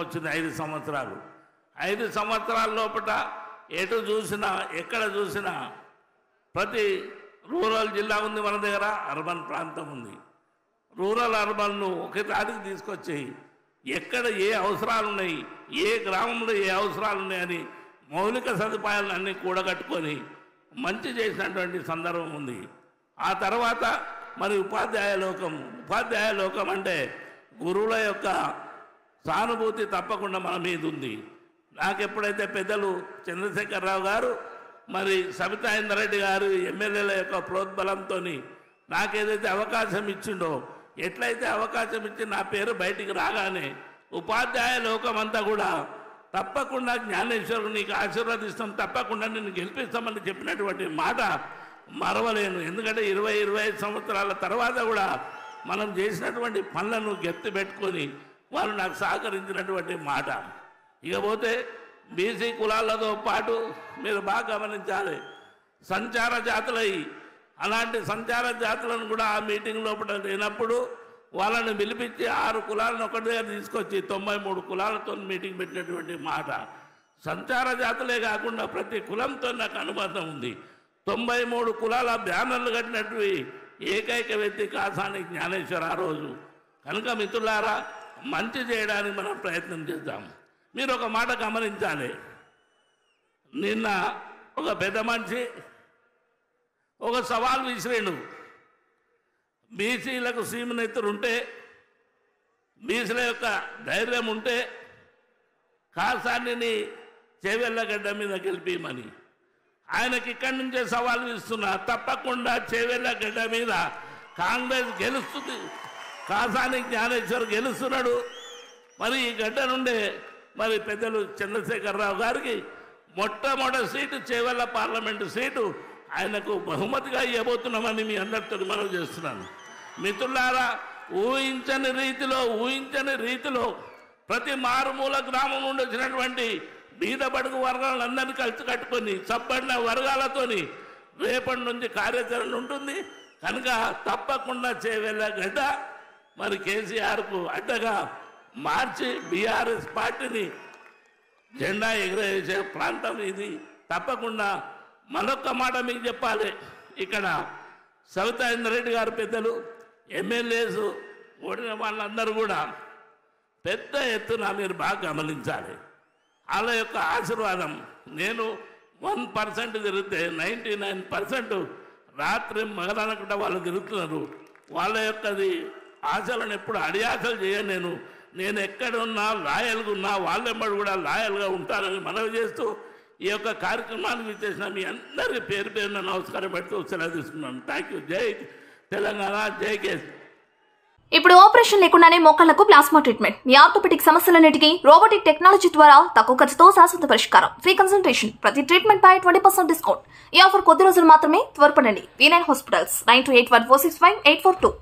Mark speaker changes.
Speaker 1: వచ్చింది 5 సంవత్సరాలు. 5 సంవత్సరాల లోపల ఎటు చూసినా ఎక్కడ చూసినా ప్రతి రూరల్ జిల్లా ఉంది మన దగ్గర, అర్బన్ ప్రాంతం ఉంది. రూరల్ అర్బన్ను ఒకే తాటికి తీసుకొచ్చి ఎక్కడ ఏ అవసరాలు ఉన్నాయి, ఏ గ్రామంలో ఏ అవసరాలు ఉన్నాయని మౌలిక సదుపాయాలన్నీ కూడగట్టుకొని మంచి చేసినటువంటి సందర్భం ఉంది. ఆ తర్వాత మరి ఉపాధ్యాయ లోకం అంటే గురువుల యొక్క సానుభూతి తప్పకుండా మన మీద ఉంది. నాకు ఎప్పుడైతే పెద్దలు చంద్రశేఖరరావు గారు మరి సబితా ఇంద్రారెడ్డి గారు ఎమ్మెల్యేల యొక్క ప్రోద్బలంతో నాకేదైతే అవకాశం ఇచ్చిండో, ఎట్లయితే అవకాశం ఇచ్చి నా పేరు బయటికి రాగానే ఉపాధ్యాయ లోకం అంతా కూడా తప్పకుండా జ్ఞానేశ్వరుడు నీకు ఆశీర్వదిస్తాం, తప్పకుండా నిన్ను గెలిపిస్తామని చెప్పినటువంటి మాట మరవలేను. ఎందుకంటే 20-25 సంవత్సరాల తర్వాత కూడా మనం చేసినటువంటి పనులను గెత్తి పెట్టుకొని వాళ్ళు నాకు సహకరించినటువంటి మాట. ఇకపోతే బీసీ కులాలతో పాటు మీరు బాగా గమనించాలి, సంచార జాతులై అలాంటి సంచార జాతులను కూడా ఆ మీటింగ్ లోపల లేనప్పుడు వాళ్ళని పిలిపించి 6 కులాలను ఒకటి దగ్గర తీసుకొచ్చి 93 కులాలతో మీటింగ్ పెట్టినటువంటి మాట. సంచార జాతులే కాకుండా ప్రతి కులంతో నాకు అనుబంధం ఉంది. 93 కులాల బ్యానర్లు కట్టినట్టు ఏకైక వ్యక్తి కాసాని జ్ఞానేశ్వర ఆ రోజు. కనుక మిత్రులారా, మంచి చేయడానికి మనం ప్రయత్నం చేద్దాం. మీరు ఒక మాట గమనించాలి, నిన్న ఒక పెద్ద మనిషి ఒక సవాల్ విసిరేను. బీసీలకు సీమనెత్తురు ఉంటే, బీసీల యొక్క ధైర్యం ఉంటే కాసానిని చేవెళ్ళగడ్డ మీద గెలిపిమని ఆయనకి ఇక్కడి నుంచే సవాల్ ఇస్తున్నా. తప్పకుండా చేవెళ్ళగడ్డ మీద కాంగ్రెస్ గెలుస్తుంది, కాసాని జ్ఞానేశ్వర్ గెలుస్తున్నాడు. మరి ఈ గడ్డ నుండే మరి పెద్దలు చంద్రశేఖరరావు గారికి మొట్టమొదటి సీటు చేవెళ్ళ పార్లమెంటు సీటు ఆయనకు బహుమతిగా ఇవ్వబోతున్నామని మీ అందరితో మనం చేస్తున్నాను. మిత్రులారా, ఊహించని రీతిలో ప్రతి మారుమూల గ్రామం నుండి వచ్చినటువంటి బీద బడుగు వర్గాలందరినీ కలిసి కట్టుకొని సబ్బడిన వర్గాలతోని రేపటి నుంచి కార్యాచరణ ఉంటుంది. కనుక తప్పకుండా చేవెళ్ళ గడ్డ మరి కేసీఆర్కు అడ్డగా మార్చి బీఆర్ఎస్ పార్టీని జెండా ఎగరేసే ప్రాంతం ఇది. తప్పకుండా మరొక మాట మీకు చెప్పాలి, ఇక్కడ సబితా ఇంద్రారెడ్డి గారు పెద్దలు ఎమ్మెల్యేస్ ఓడిన వాళ్ళందరూ కూడా పెద్ద ఎత్తున మీరు బాగా గమనించాలి. వాళ్ళ యొక్క ఆశీర్వాదం, నేను 1% తిరిగితే 99% రాత్రి మగదనకుండా వాళ్ళు తిరుగుతున్నారు. వాళ్ళ యొక్కది ఆశలను ఎప్పుడు అడియాసలు చేయను. నేను ఎక్కడున్నా లాయల్గా ఉన్నా వాళ్ళెంబడి కూడా లాయల్గా ఉంటానని మనవి చేస్తూ ఈ యొక్క కార్యక్రమానికి ఇచ్చేసిన మీ అందరి పేరు పేరున నమస్కారం పెడుతూ సెలవు తీసుకున్నాను. Thank you. జై తెలంగాణ, జై కేసీ.
Speaker 2: ఇప్పుడు ఆపరేషన్ లేకుండానే మోకాళ్లకు ప్లాస్మా ట్రీట్మెంట్. మీ ఆర్థోపెడిక్ సమస్యలన్నిటికీ రోబోటిక్ టెక్నాలజీ ద్వారా తక్కువ ఖర్చుతో శాశ్వత పరిష్కారం. ఫ్రీ కన్సల్టేషన్, ప్రతి ట్రీట్మెంట్ పై 20% డిస్కౌంట్. ఈ ఆఫర్ కొద్ది రోజులు మాత్రమే. త్వరపడండి. V9 hospitals 9281465842.